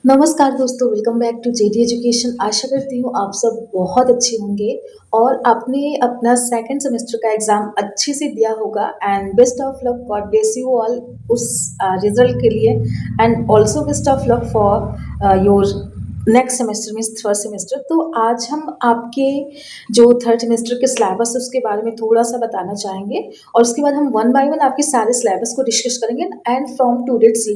नमस्कार दोस्तों, welcome back to JD education. आशा करती हूँ आप सब बहुत अच्छे होंगे और आपने अपना सेकंड सेमेस्टर का एग्ज़ाम अच्छे से दिया होगा। And best of luck, God bless you all उस रिजल्ट के लिए। And also best of luck for your next semester means third semester. तो आज हम आपके जो थर्ड सेमेस्टर के सिलेबस है उसके बारे में थोड़ा सा बताना चाहेंगे और उसके बाद हम वन बाय वन आपके सारे सिलेबस को डिस्कस करेंगे। And from today's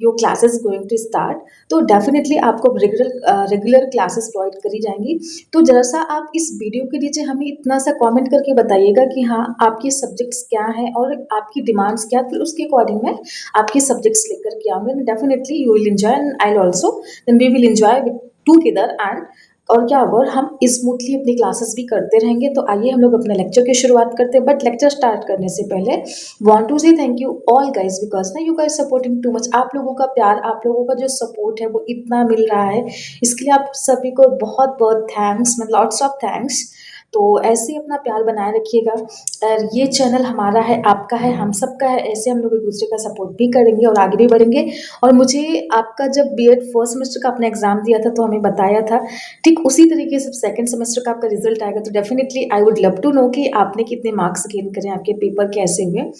your classes going to start, तो डेफिनेटली आपको रेगुलर क्लासेस प्रोवाइड करी जाएंगी। तो जरा सा आप इस वीडियो के नीचे हमें इतना सा कमेंट करके बताइएगा कि हाँ, आपके सब्जेक्ट्स क्या हैं और आपकी डिमांड्स क्या, फिर उसके अकॉर्डिंग मैं आपके सब्जेक्ट्स लेकर के आऊँगी। Definitely you will enjoy and I also then we will enjoy with together. And और क्या होगा, और हम स्मूथली अपनी क्लासेस भी करते रहेंगे। तो आइए हम लोग अपने लेक्चर की शुरुआत करते हैं। बट लेक्चर स्टार्ट करने से पहले want to say thank you all guys, because ना you guys supporting too much. आप लोगों का प्यार, आप लोगों का जो सपोर्ट है वो इतना मिल रहा है, इसके लिए आप सभी को बहुत बहुत थैंक्स, मतलब लॉट्स ऑफ थैंक्स। तो ऐसे ही अपना प्यार बनाए रखिएगा। और ये चैनल हमारा है, आपका है, हम सबका है। ऐसे हम लोग एक दूसरे का सपोर्ट भी करेंगे और आगे भी बढ़ेंगे। और मुझे आपका जब बीएड फर्स्ट सेमेस्टर का आपने एग्जाम दिया था तो हमें बताया था, ठीक उसी तरीके से सेकंड सेमेस्टर का आपका रिजल्ट आएगा। तो definitely I would love to know कि आपने कितने मार्क्स गेन करे, आपके पेपर कैसे हुए।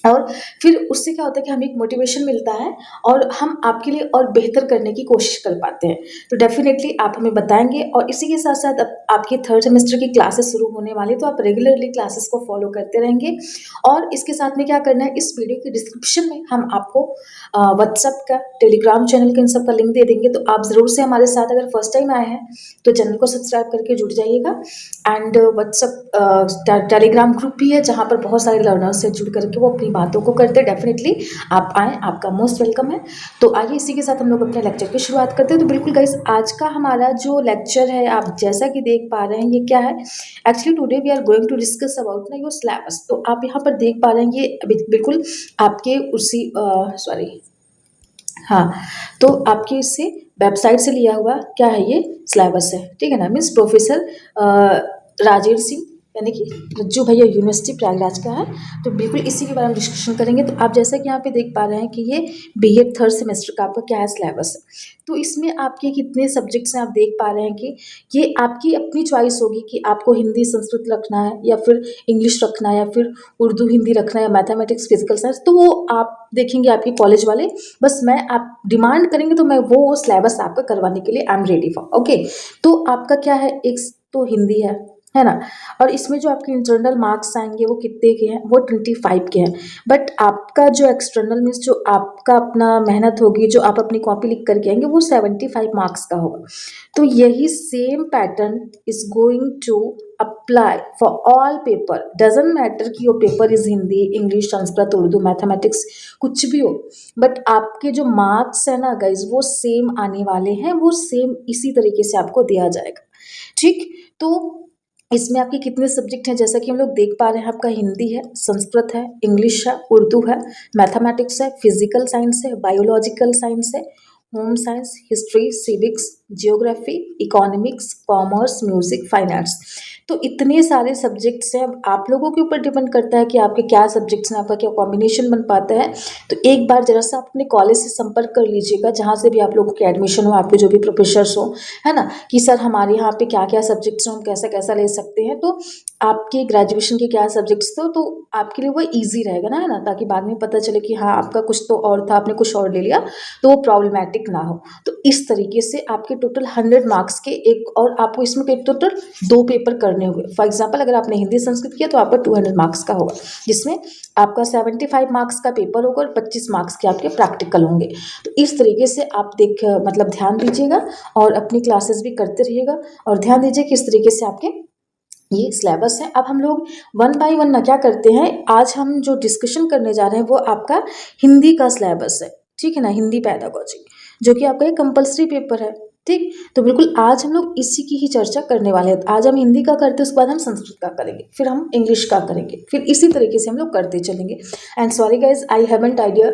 और फिर उससे क्या होता है कि हमें एक मोटिवेशन मिलता है और हम आपके लिए और बेहतर करने की कोशिश कर पाते हैं। तो डेफिनेटली आप हमें बताएंगे। और इसी के साथ साथ अब आपकी थर्ड सेमेस्टर की क्लासेस शुरू होने वाली, तो आप रेगुलरली क्लासेस को फॉलो करते रहेंगे। और इसके साथ में क्या करना है, इस वीडियो के डिस्क्रिप्शन में हम आपको व्हाट्सएप का, टेलीग्राम चैनल का, इन सब का लिंक दे देंगे। तो आप ज़रूर से हमारे साथ, अगर फर्स्ट टाइम आए हैं तो चैनल को सब्सक्राइब करके जुड़ जाइएगा। एंड व्हाट्सएप टेलीग्राम ग्रुप भी है जहाँ पर बहुत सारे लर्नर्स से जुड़ करके वो अपनी बातों को करते हैं। डेफिनेटली आप आएँ, आपका मोस्ट वेलकम है। तो आइए इसी के साथ हम लोग अपने लेक्चर की शुरुआत करते हैं। तो बिल्कुल गाइस, आज का हमारा जो लेक्चर है, आप जैसा कि देख पा रहे हैं, ये क्या है actually, today we are going to discuss about ना योर सिलेबस। तो आप यहाँ पर देख पा रहे हैं, ये बिल्कुल आपके उसी सॉरी, हाँ, तो आपकी इससे वेबसाइट से लिया हुआ क्या है, ये सिलेबस है, ठीक है ना। मीन्स प्रोफेसर राजेंद्र सिंह यानी कि रज्जू भैया यूनिवर्सिटी प्रयागराज का है। तो बिल्कुल इसी के बारे में डिस्कशन करेंगे। तो आप जैसा कि यहाँ पे देख पा रहे हैं कि ये बीएड थर्ड सेमेस्टर का आपका क्या है सिलेबस है। तो इसमें आपके कितने सब्जेक्ट्स हैं, आप देख पा रहे हैं कि ये आपकी अपनी चॉइस होगी कि आपको हिंदी संस्कृत रखना है या फिर इंग्लिश रखना है या फिर उर्दू हिंदी रखना है या मैथमेटिक्स फिजिकल साइंस। तो वो आप देखेंगे आपके कॉलेज वाले। बस मैं, आप डिमांड करेंगे तो मैं वो सिलेबस आपका करवाने के लिए I am ready for. Okay, तो आपका क्या है, एक तो हिंदी है ना। और इसमें जो आपके इंटरनल मार्क्स आएंगे वो कितने के हैं, वो 25 के हैं। बट आपका जो एक्सटर्नल मीन्स जो आपका अपना मेहनत होगी, जो आप अपनी कॉपी लिख करके आएंगे, वो 75 मार्क्स का होगा। तो यही same pattern is going to apply for all paper. Doesn't matter कि वो paper is Hindi, English, Sanskrit, Urdu, mathematics, कुछ भी हो। बट आपके जो मार्क्स है ना गाइज, वो सेम आने वाले हैं, वो सेम इसी तरीके से आपको दिया जाएगा, ठीक। तो इसमें आपके कितने सब्जेक्ट हैं, जैसा कि हम लोग देख पा रहे हैं, आपका हिंदी है, संस्कृत है, इंग्लिश है, उर्दू है, मैथमेटिक्स है, फिजिकल साइंस है, बायोलॉजिकल साइंस है, home science, history, civics, geography, economics, commerce, music, fine arts. तो इतने सारे सब्जेक्ट्स हैं। अब आप लोगों के ऊपर डिपेंड करता है कि आपके क्या सब्जेक्ट्स हैं, आपका क्या कॉम्बिनेशन बन पाता है। तो एक बार जरा सा अपने कॉलेज से संपर्क कर लीजिएगा, जहाँ से भी आप लोगों की एडमिशन हो, आपके जो भी प्रोफेसर्स हो, है ना, कि सर हमारे यहाँ पे क्या क्या सब्जेक्ट्स हैं, हम कैसा कैसा ले सकते हैं। तो आपके ग्रेजुएशन के क्या सब्जेक्ट्स थे, तो आपके लिए वो ईजी रहेगा ना, है ना, ताकि बाद में पता चले कि हाँ, आपका कुछ तो और था, आपने कुछ और ले लिया, तो वो प्रॉब्लमैटिक ना हो। तो इस तरीके से आपके टोटल 100 मार्क्स के एक, और आपको इसमें टोटल 2 पेपर करने होंगे। फॉर एग्जाम्पल, अगर आपने हिंदी संस्कृत किया तो आपका 200 मार्क्स का होगा, जिसमें आपका 75 मार्क्स का पेपर होगा और 25 मार्क्स के आपके प्रैक्टिकल होंगे। तो इस तरीके से आप मतलब ध्यान दीजिएगा और अपनी क्लासेस भी करते रहिएगा। और ध्यान दीजिए किस तरीके से आपके ये सिलेबस है। अब हम लोग वन बाय वन ना क्या करते हैं, आज हम जो डिस्कशन करने जा रहे हैं वो आपका हिंदी का सिलेबस है, ठीक है ना, हिंदी पैडागोजी, जो कि आपका एक कंपलसरी पेपर है, ठीक। तो बिल्कुल आज हम लोग इसी की ही चर्चा करने वाले हैं। आज हम हिंदी का करते हैं, उसके बाद हम संस्कृत का करेंगे, फिर हम इंग्लिश का करेंगे, फिर इसी तरीके से हम लोग करते चलेंगे। And sorry guys, I haven't idea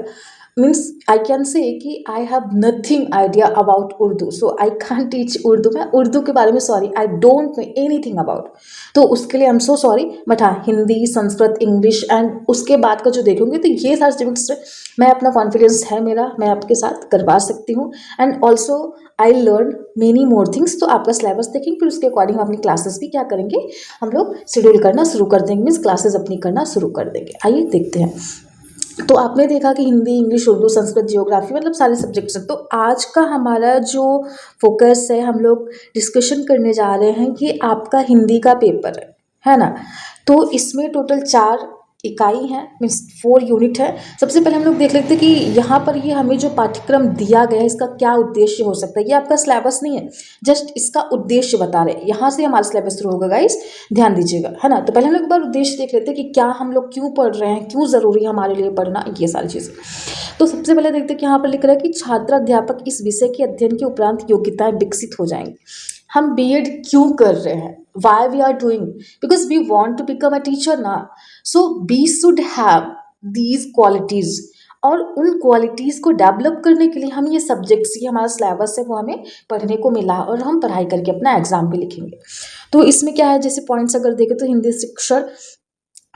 means I can say कि I have nothing idea about Urdu, so I can teach Urdu. मैं उर्दू के बारे में sorry, I don't know anything about, तो उसके लिए I am so sorry. But हाँ, हिंदी, संस्कृत, इंग्लिश एंड उसके बाद का जो देखोगे तो ये सारे सब्जेक्ट्स मैं अपना कॉन्फिडेंस है मेरा, मैं आपके साथ करवा सकती हूँ। And also I learn many more things. तो आपका सिलेबस देखेंगे, फिर उसके अकॉर्डिंग अपनी क्लासेस भी क्या करेंगे, हम लोग शेड्यूल करना शुरू कर देंगे, मीन्स क्लासेस अपनी करना शुरू कर देंगे। आइए देखते हैं। तो आपने देखा कि हिंदी, इंग्लिश, उर्दू, संस्कृत, जियोग्राफी मतलब सारे सब्जेक्ट्स हैं। तो आज का हमारा जो फोकस है, हम लोग डिस्कशन करने जा रहे हैं कि आपका हिंदी का पेपर है ना। तो इसमें टोटल 4 इकाई हैं, मीन्स 4 यूनिट है। सबसे पहले हम लोग देख लेते हैं कि यहाँ पर ये हमें जो पाठ्यक्रम दिया गया है इसका क्या उद्देश्य हो सकता है। ये आपका सिलेबस नहीं है, जस्ट इसका उद्देश्य बता रहे हैं। यहाँ से हमारा सिलेबस शुरू होगा गाइस, ध्यान दीजिएगा, है ना। तो पहले हम लोग एक बार उद्देश्य देख लेते हैं कि क्या हम लोग क्यों पढ़ रहे हैं, क्यों ज़रूरी है हमारे लिए पढ़ना, ये सारी चीज़ें। तो सबसे पहले देखते हैं कि यहाँ पर लिख रहा है कि छात्र अध्यापक इस विषय के अध्ययन के उपरांत योग्यताएं विकसित हो जाएंगी। हम बीएड क्यों कर रहे हैं, why we are doing, because we want to become a teacher ना। So we should have these qualities, और उन क्वालिटीज़ को डेवलप करने के लिए हम ये सब्जेक्ट्स, ये हमारा सिलेबस है वो हमें पढ़ने को मिला, और हम पढ़ाई करके अपना एग्जाम भी लिखेंगे। तो इसमें क्या है, जैसे पॉइंट्स अगर देखें तो हिंदी शिक्षण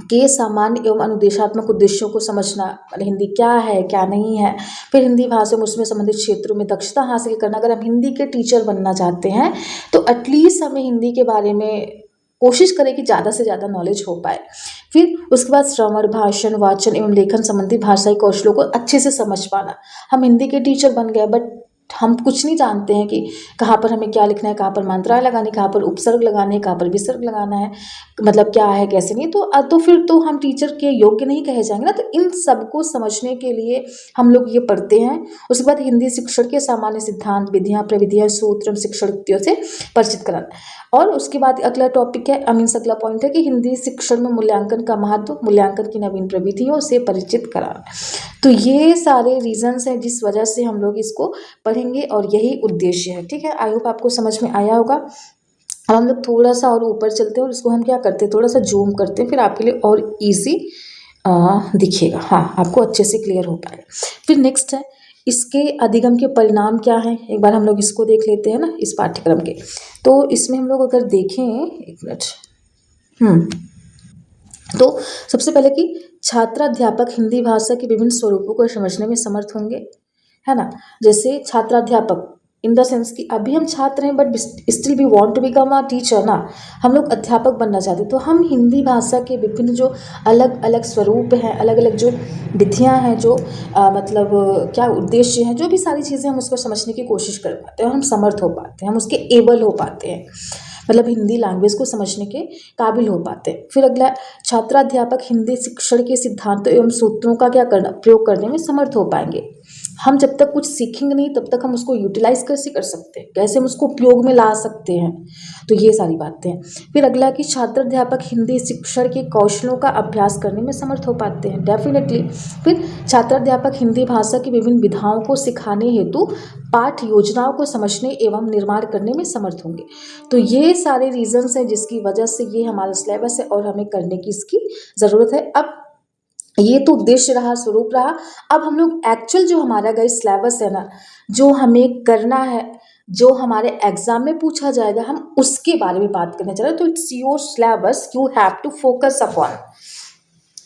के सामान्य एवं अनुदेशात्मक उद्देश्यों को समझना, मतलब हिंदी क्या है क्या नहीं है। फिर हिंदी भाषा में उसमें संबंधित क्षेत्रों में दक्षता हासिल करना। अगर हम हिंदी के टीचर बनना चाहते हैं तो एटलीस्ट हमें हिंदी के बारे में कोशिश करें कि ज़्यादा से ज़्यादा नॉलेज हो पाए। फिर उसके बाद श्रवण, भाषण, वाचन एवं लेखन संबंधी भाषाई कौशलों को अच्छे से समझ पाना। हम हिंदी के टीचर बन गए बट हम कुछ नहीं जानते हैं कि कहाँ पर हमें क्या लिखना है, कहाँ पर मात्राएं लगानी, कहाँ पर उपसर्ग लगाने हैं, कहाँ पर विसर्ग लगाना है, मतलब क्या है कैसे नहीं। तो फिर तो हम टीचर के योग्य नहीं कहे जाएंगे ना। तो इन सबको समझने के लिए हम लोग ये पढ़ते हैं। उसके बाद हिंदी शिक्षण के सामान्य सिद्धांत, विधियाँ, प्रविधियाँ, सूत्र, शिक्षण युक्तियों से परिचित कराना। और उसके बाद अगला टॉपिक है, अगला पॉइंट है कि हिंदी शिक्षण में मूल्यांकन का महत्व, मूल्यांकन की नवीन प्रविधियों से परिचित कराना। तो ये सारे रीजंस हैं जिस वजह से हम लोग इसको पढ़ेंगे, और यही उद्देश्य है। ठीक है, आई होप आपको समझ में आया होगा। अब हम लोग थोड़ा सा और ऊपर चलते हैं और इसको हम क्या करते हैं, थोड़ा सा जूम करते हैं, फिर आपके लिए और ईजी दिखेगा। हाँ, आपको अच्छे से क्लियर हो पाएगा। फिर नेक्स्ट है, इसके अधिगम के परिणाम क्या हैं। एक बार हम लोग इसको देख लेते हैं ना, इस पाठ्यक्रम के। तो इसमें हम लोग अगर देखें, एक मिनट, तो सबसे पहले कि छात्र अध्यापक हिंदी भाषा के विभिन्न स्वरूपों को समझने में समर्थ होंगे, है ना। जैसे छात्राध्यापक इन द सेंस कि अभी हम छात्र हैं but still we want to become a teacher ना, हम लोग अध्यापक बनना चाहते हैं। तो हम हिंदी भाषा के विभिन्न जो अलग अलग स्वरूप हैं, अलग अलग जो विधियाँ हैं, जो मतलब क्या उद्देश्य हैं, जो भी सारी चीज़ें हम उसको समझने की कोशिश कर पाते हैं, और हम समर्थ हो पाते हैं, हम उसके एबल हो पाते हैं, मतलब हिंदी लैंग्वेज को समझने के काबिल हो पाते हैं। फिर अगला, छात्राध्यापक हिंदी शिक्षण के सिद्धांतों एवं सूत्रों का क्या करना, प्रयोग करने में समर्थ हो पाएंगे। हम जब तक कुछ सीखेंगे नहीं तब तक हम उसको यूटिलाइज कैसे कर सकते हैं, कैसे हम उसको उपयोग में ला सकते हैं। तो ये सारी बातें हैं। फिर अगला कि छात्र अध्यापक हिंदी शिक्षण के कौशलों का अभ्यास करने में समर्थ हो पाते हैं, डेफिनेटली। फिर छात्र अध्यापक हिंदी भाषा की विभिन्न विधाओं को सिखाने हेतु पाठ योजनाओं को समझने एवं निर्माण करने में समर्थ होंगे। तो ये सारे रीजंस हैं जिसकी वजह से ये हमारा सिलेबस है और हमें करने की इसकी ज़रूरत है। अब ये तो उद्देश्य रहा, स्वरूप रहा। अब हम लोग एक्चुअल जो हमारा गाइस सिलेबस है ना, जो हमें करना है, जो हमारे एग्जाम में पूछा जाएगा, हम उसके बारे में बात करने जा रहे हैं। तो it's your syllabus, you have to focus upon,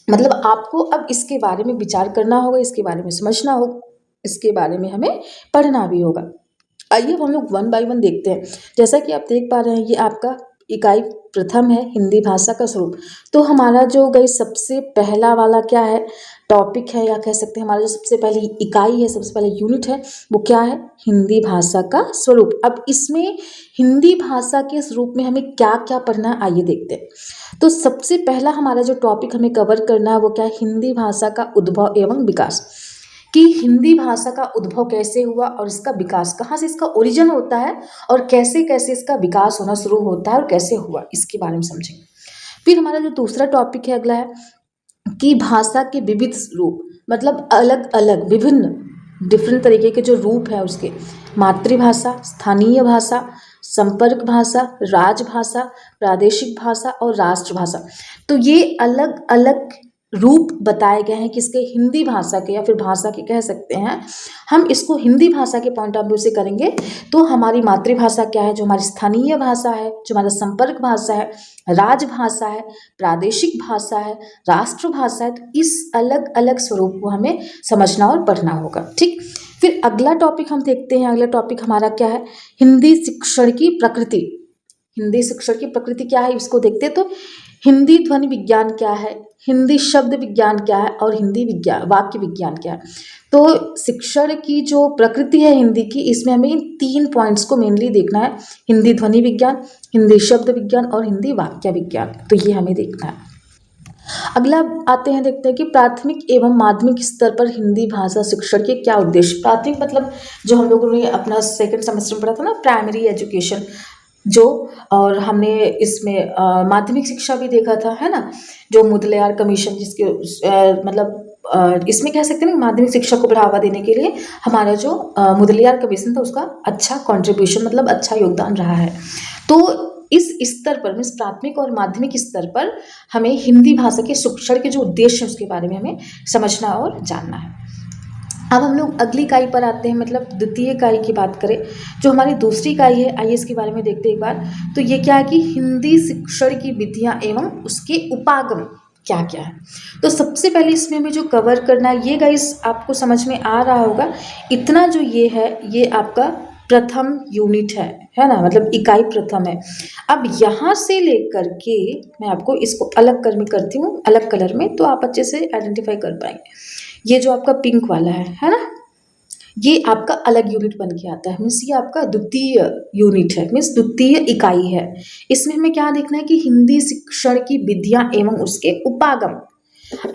मतलब आपको अब इसके बारे में विचार करना होगा, इसके बारे में समझना होगा, इसके बारे में हमें पढ़ना भी होगा। आइए अब हम लोग वन बाय वन देखते हैं। जैसा कि आप देख पा रहे हैं, ये आपका इकाई प्रथम है, हिंदी भाषा का स्वरूप। तो हमारा जो गई सबसे पहला वाला क्या है, टॉपिक है, या कह सकते हैं हमारा जो सबसे पहली इकाई है, सबसे पहले यूनिट है, वो क्या है, हिंदी भाषा का स्वरूप। अब इसमें हिंदी भाषा के स्वरूप में हमें क्या क्या पढ़ना है, आइए देखते हैं। तो सबसे पहला हमारा जो टॉपिक हमें कवर करना है वो क्या है, हिंदी भाषा का उद्भव एवं विकास। कि हिंदी भाषा का उद्भव कैसे हुआ और इसका विकास, कहाँ से इसका ओरिजिन होता है और कैसे कैसे इसका विकास होना शुरू होता है और कैसे हुआ, इसके बारे में समझेंगे। फिर हमारा जो दूसरा टॉपिक है अगला है कि भाषा के विविध रूप, मतलब अलग अलग विभिन्न डिफरेंट तरीके के जो रूप हैं उसके, मातृभाषा, स्थानीय भाषा, संपर्क भाषा, राजभाषा, प्रादेशिक भाषा और राष्ट्रभाषा। तो ये अलग अलग रूप बताए गए हैं किसके, हिंदी भाषा के या फिर भाषा के कह सकते हैं। हम इसको हिंदी भाषा के पॉइंट ऑफ व्यू से करेंगे तो हमारी मातृभाषा क्या है, जो हमारी स्थानीय भाषा है, जो हमारा संपर्क भाषा है, राजभाषा है, प्रादेशिक भाषा है, राष्ट्रभाषा है। तो इस अलग अलग स्वरूप को हमें समझना और पढ़ना होगा। ठीक, फिर अगला टॉपिक हम देखते हैं। अगला टॉपिक हमारा क्या है, हिंदी शिक्षण की प्रकृति। हिंदी शिक्षण की प्रकृति क्या है इसको देखते हैं। तो हिंदी ध्वनि विज्ञान क्या है, हिंदी शब्द विज्ञान क्या है और हिंदी विज्ञान वाक्य विज्ञान क्या है। तो शिक्षण की जो प्रकृति है हिंदी की, इसमें हमें इन 3 पॉइंट्स को मेनली देखना है, हिंदी ध्वनि विज्ञान, हिंदी शब्द विज्ञान और हिंदी वाक्य विज्ञान। तो ये हमें देखना है। अगला आते हैं, देखते हैं कि प्राथमिक एवं माध्यमिक स्तर पर हिंदी भाषा शिक्षण के क्या उद्देश्य। प्राथमिक मतलब जो हम लोगों ने अपना सेकंड सेमेस्टर में पढ़ा था ना, प्राइमरी एजुकेशन जो, और हमने इसमें माध्यमिक शिक्षा भी देखा था, है ना, जो मुदलियार कमीशन जिसके इसमें कह सकते हैं ना, माध्यमिक शिक्षा को बढ़ावा देने के लिए हमारा जो मुदलियार कमीशन था उसका अच्छा कंट्रीब्यूशन, मतलब अच्छा योगदान रहा है। तो इस स्तर पर, मीन्स प्राथमिक और माध्यमिक स्तर पर हमें हिंदी भाषा के शिक्षण के जो उद्देश्य है उसके बारे में हमें समझना और जानना है। अब हम लोग अगली इकाई पर आते हैं, मतलब द्वितीय इकाई की बात करें, जो हमारी दूसरी इकाई है, आइए इसके बारे में देखते हैं एक बार। तो ये क्या है कि हिंदी शिक्षण की विधियाँ एवं उसके उपागम क्या क्या है। तो सबसे पहले इसमें हमें जो कवर करना है, ये गाइस आपको समझ में आ रहा होगा, इतना जो ये है ये आपका प्रथम यूनिट है ना, मतलब इकाई प्रथम है। अब यहाँ से लेकर के मैं आपको इसको अलग कर में करती हूँ, अलग कलर में, तो आप अच्छे से आइडेंटिफाई कर पाएंगे। ये जो आपका पिंक वाला है ना, ये आपका अलग यूनिट बन के आता है, मीन्स ये आपका द्वितीय यूनिट है, मीन्स द्वितीय इकाई है। इसमें हमें क्या देखना है कि हिंदी शिक्षण की विधियाँ एवं उसके उपागम।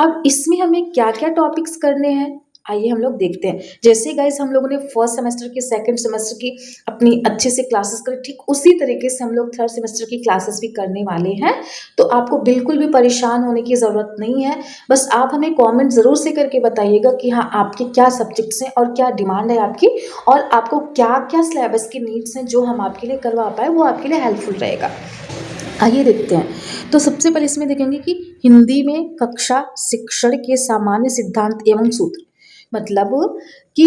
अब इसमें हमें क्या क्या टॉपिक्स करने हैं, आइए हम लोग देखते हैं। जैसे गाइस हम लोगों ने फर्स्ट सेमेस्टर की, सेकंड सेमेस्टर की अपनी अच्छे से क्लासेस करी, ठीक उसी तरीके से हम लोग थर्ड सेमेस्टर की क्लासेस भी करने वाले हैं। तो आपको बिल्कुल भी परेशान होने की ज़रूरत नहीं है। बस आप हमें कमेंट ज़रूर से करके बताइएगा कि हाँ आपके क्या सब्जेक्ट्स हैं और क्या डिमांड है आपकी, और आपको क्या क्या सिलेबस की नीड्स हैं जो हम आपके लिए करवा पाए, वो आपके लिए हेल्पफुल रहेगा। आइए देखते हैं। तो सबसे पहले इसमें देखेंगे कि हिंदी में कक्षा शिक्षण के सामान्य सिद्धांत एवं सूत्र, मतलब कि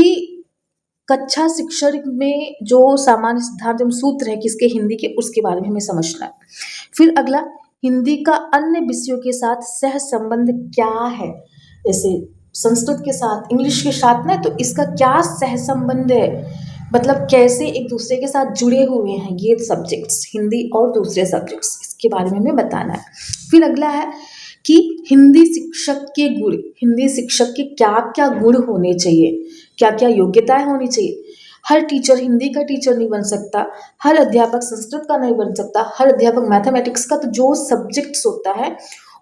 कक्षा शिक्षण में जो सामान्य सिद्धांत एवं सूत्र है किसके, हिंदी के, उसके बारे में हमें समझना है। फिर अगला, हिंदी का अन्य विषयों के साथ सह संबंध क्या है, जैसे संस्कृत के साथ, इंग्लिश के साथ ना, तो इसका क्या सह संबंध है, मतलब कैसे एक दूसरे के साथ जुड़े हुए हैं ये सब्जेक्ट्स, हिंदी और दूसरे सब्जेक्ट्स, इसके बारे में हमें बताना है। फिर अगला है कि हिंदी शिक्षक के गुण, हिंदी शिक्षक के क्या क्या गुण होने चाहिए, क्या क्या योग्यताएं होनी चाहिए। हर टीचर हिंदी का टीचर नहीं बन सकता, हर अध्यापक संस्कृत का नहीं बन सकता, हर अध्यापक मैथमेटिक्स का। तो जो सब्जेक्ट्स होता है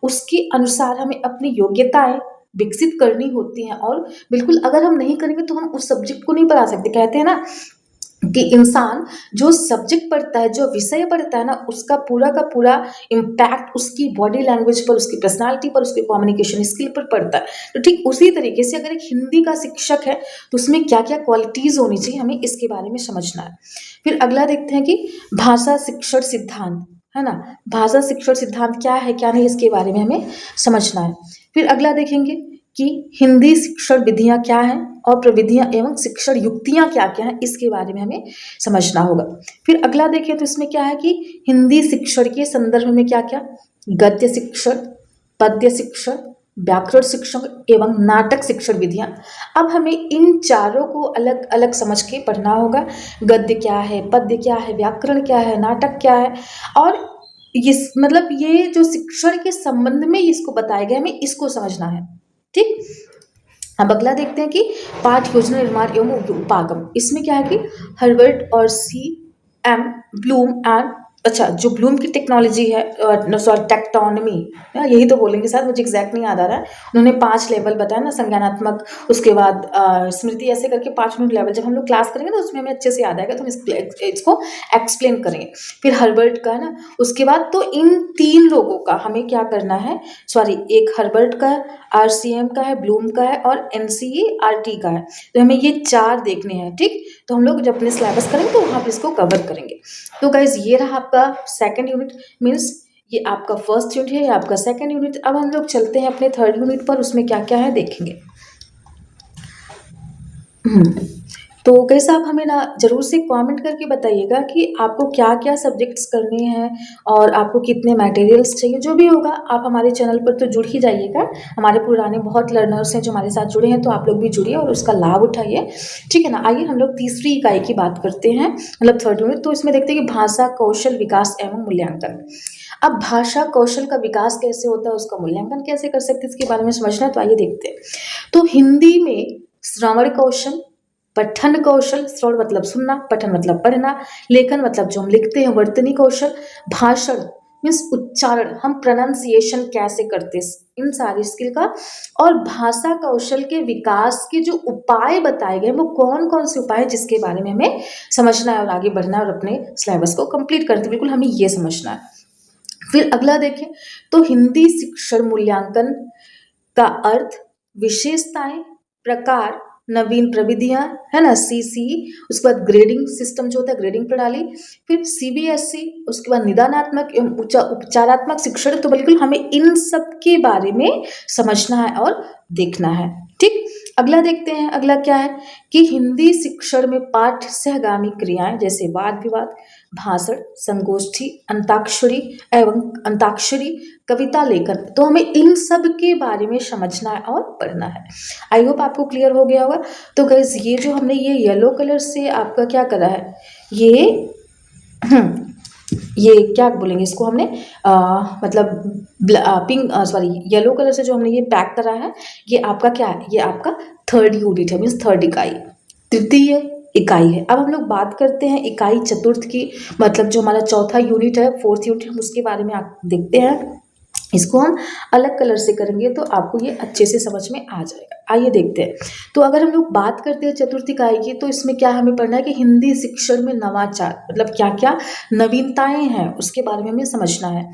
उसके अनुसार हमें अपनी योग्यताएं विकसित करनी होती हैं, और बिल्कुल अगर हम नहीं करेंगे तो हम उस सब्जेक्ट को नहीं पढ़ा सकते। कहते हैं ना कि इंसान जो सब्जेक्ट पढ़ता है, जो विषय पढ़ता है ना, उसका पूरा का पूरा इम्पैक्ट उसकी बॉडी लैंग्वेज पर, उसकी पर्सनालिटी पर, उसके कम्युनिकेशन स्किल पर पड़ता है। तो ठीक उसी तरीके से अगर एक हिंदी का शिक्षक है तो उसमें क्या क्या क्वालिटीज़ होनी चाहिए, हमें इसके बारे में समझना है। फिर अगला देखते हैं कि भाषा शिक्षण सिद्धांत, है ना, भाषा शिक्षण सिद्धांत क्या है क्या नहीं, इसके बारे में हमें समझना है। फिर अगला देखेंगे कि हिंदी शिक्षण विधियाँ क्या हैं और प्रविधियाँ एवं शिक्षण युक्तियाँ क्या क्या हैं, इसके बारे में हमें समझना होगा। फिर अगला देखें तो इसमें क्या है कि हिंदी शिक्षण के संदर्भ में क्या क्या, गद्य शिक्षण, पद्य शिक्षण, व्याकरण शिक्षण एवं नाटक शिक्षण विधियाँ। अब हमें इन चारों को अलग अलग समझ के पढ़ना होगा। गद्य क्या है, पद्य क्या है, व्याकरण क्या है, नाटक क्या है, और इस मतलब ये जो शिक्षण के संबंध में इसको बताया गया, हमें इसको समझना है। ठीक, अब अगला देखते हैं कि पाठ योजना निर्माण एवं उपागम। इसमें क्या है कि हर्बर्ट और C.M. ब्लूम एंड, अच्छा जो ब्लूम की टेक्नोलॉजी है, सॉरी टेक्टोनमी, यही तो बोलेंगे शायद, मुझे एग्जैक्ट नहीं याद आ रहा है। उन्होंने 5 लेवल बताया ना, संज्ञानात्मक, उसके बाद स्मृति, ऐसे करके 5 मिनट लेवल। जब हम लोग क्लास करेंगे तो उसमें हमें अच्छे से याद आएगा, तो हम इसको एक्सप्लेन करेंगे। फिर हर्बर्ट का है ना, उसके बाद तो इन 3 लोगों का हमें क्या करना है, सॉरी एक हर्बर्ट का है, RCM का है, ब्लूम का है, और NCERT का है। तो हमें ये 4 देखने हैं। ठीक, तो हम लोग जब अपने सिलेबस करेंगे तो वहाँ पर इसको कवर करेंगे। तो गाइज ये रहा आपका सेकंड यूनिट, मीन्स ये आपका फर्स्ट यूनिट है, ये आपका सेकंड यूनिट। अब हम लोग चलते हैं अपने थर्ड यूनिट पर, उसमें क्या क्या है देखेंगे। हम्म, तो कैसे आप हमें ना ज़रूर से कमेंट करके बताइएगा कि आपको क्या-क्या सब्जेक्ट्स करने हैं और आपको कितने मटेरियल्स चाहिए। जो भी होगा आप हमारे चैनल पर तो जुड़ ही जाइएगा। हमारे पुराने बहुत लर्नर्स हैं जो हमारे साथ जुड़े हैं, तो आप लोग भी जुड़िए और उसका लाभ उठाइए। ठीक है ना? आइए हम लोग तीसरी इकाई की बात करते हैं, मतलब थर्ड यूनिट। तो इसमें देखते हैं कि भाषा कौशल विकास एवं मूल्यांकन। अब भाषा कौशल का विकास कैसे होता है, उसका मूल्यांकन कैसे कर सकते हैं, इसके बारे में समझना है, तो आइए देखते हैं। तो हिंदी में श्रवण कौशल, पठन कौशल, श्रवण मतलब सुनना, पठन मतलब पढ़ना, लेखन मतलब जो हम लिखते हैं, वर्तनी कौशल, भाषण मीन्स उच्चारण, हम प्रोनाउंसिएशन कैसे करते हैं, इन सारी स्किल का। और भाषा कौशल के विकास के जो उपाय बताए गए वो कौन कौन से उपाय हैं, जिसके बारे में हमें समझना है और आगे बढ़ना है और अपने सिलेबस को कंप्लीट करते हैं, बिल्कुल हमें ये समझना है। फिर अगला देखें तो हिंदी शिक्षण मूल्यांकन का अर्थ, विशेषताएं, प्रकार, नवीन प्रविधियां, है ना, सीसी, उसके बाद ग्रेडिंग सिस्टम जो होता है, ग्रेडिंग प्रणाली, फिर सीबीएसई, उसके बाद निदानात्मक एवं उपचारात्मक शिक्षण। तो बिल्कुल हमें इन सब के बारे में समझना है और देखना है। ठीक, अगला देखते हैं, अगला क्या है कि हिंदी शिक्षण में पाठ सहगामी क्रियाएं जैसे वाद विवाद, भाषण, संगोष्ठी, अंताक्षरी, कविता लेखन। तो हमें इन सब के बारे में समझना है और पढ़ना है। आई होप आपको क्लियर हो गया होगा। तो गाइज ये जो हमने ये येलो कलर से आपका क्या करा है, ये ये क्या बोलेंगे इसको हमने मतलब पिंक सॉरी येलो कलर से जो हमने ये पैक करा है, ये आपका क्या है, ये आपका थर्ड यूनिट है, मीन्स थर्ड इकाई, तृतीय इकाई है। अब हम लोग बात करते हैं इकाई चतुर्थ की, मतलब जो हमारा चौथा यूनिट है, फोर्थ यूनिट, हम उसके बारे में आप देखते हैं। इसको हम अलग कलर से करेंगे तो आपको ये अच्छे से समझ में आ जाएगा। आइए देखते हैं। तो अगर हम लोग बात करते हैं चतुर्थ इकाई की, तो इसमें क्या हमें पढ़ना है कि हिंदी शिक्षण में नवाचार मतलब क्या क्या नवीनताएं हैं, उसके बारे में हमें समझना है।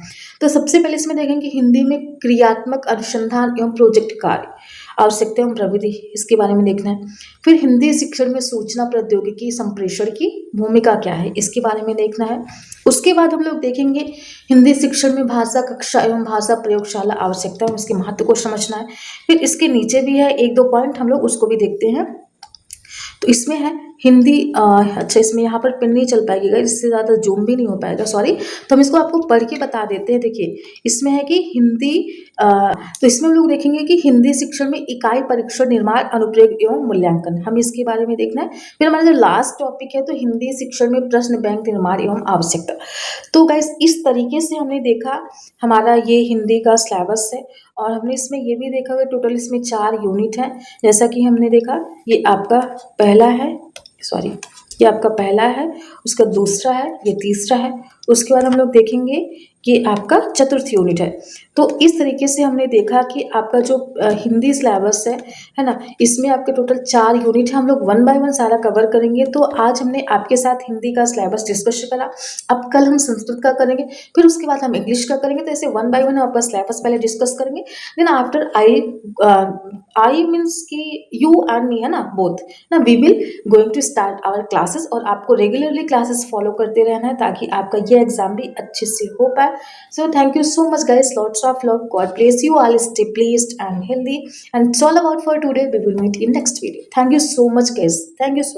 तो सबसे पहले इसमें देखेंगे हिंदी में क्रियात्मक अनुसंधान एवं प्रोजेक्ट कार्य, आवश्यकता एवं प्रविधि, इसके बारे में देखना है। फिर हिंदी शिक्षण में सूचना प्रौद्योगिकी संप्रेषण की भूमिका क्या है, इसके बारे में देखना है। उसके बाद हम लोग देखेंगे हिंदी शिक्षण में भाषा कक्षा एवं भाषा प्रयोगशाला आवश्यकता है, उसके महत्व को समझना है। फिर इसके नीचे भी है एक दो पॉइंट, हम लोग उसको भी देखते हैं। तो इसमें है हिंदी अच्छा इसमें यहाँ पर पेन नहीं चल पाएगी, इससे ज़्यादा जूम भी नहीं हो पाएगा, सॉरी। तो हम इसको आपको पढ़ के बता देते हैं। देखिए इसमें है कि हिंदी तो इसमें हम लोग देखेंगे कि हिंदी शिक्षण में इकाई परीक्षण निर्माण अनुप्रयोग एवं मूल्यांकन, हम इसके बारे में देखना है। फिर हमारा जो लास्ट टॉपिक है तो हिंदी शिक्षण में प्रश्न बैंक निर्माण एवं आवश्यकता। तो गाइस इस तरीके से हमने देखा हमारा ये हिंदी का सिलेबस है। और हमने इसमें ये भी देखा कि टोटल इसमें 4 यूनिट हैं, जैसा कि हमने देखा ये आपका पहला है, सॉरी ये आपका पहला है, उसका दूसरा है, ये तीसरा है, उसके बाद हम लोग देखेंगे कि आपका चतुर्थ यूनिट है। तो इस तरीके से हमने देखा कि आपका जो हिंदी सिलेबस है ना, इसमें आपके टोटल 4 यूनिट है, हम लोग वन बाय वन सारा कवर करेंगे। तो आज हमने आपके साथ हिंदी का सिलेबस डिस्कस करा, अब कल हम संस्कृत का करेंगे, फिर उसके बाद हम इंग्लिश का करेंगे। तो ऐसे वन बाय वन आपका सिलेबस पहले डिस्कस करेंगे, देन आफ्टर आई मीन्स कि यू एंड मी है ना, बोथ ना, we will going to start our classes. और आपको रेगुलरली क्लासेस फॉलो करते रहना है ताकि आपका ये एग्जाम भी अच्छे से हो पाए। So thank you so much guys, lots of love, God bless you all, stay blessed and healthy, and it's all about for today. We will meet in next video. Thank you so much guys, thank you so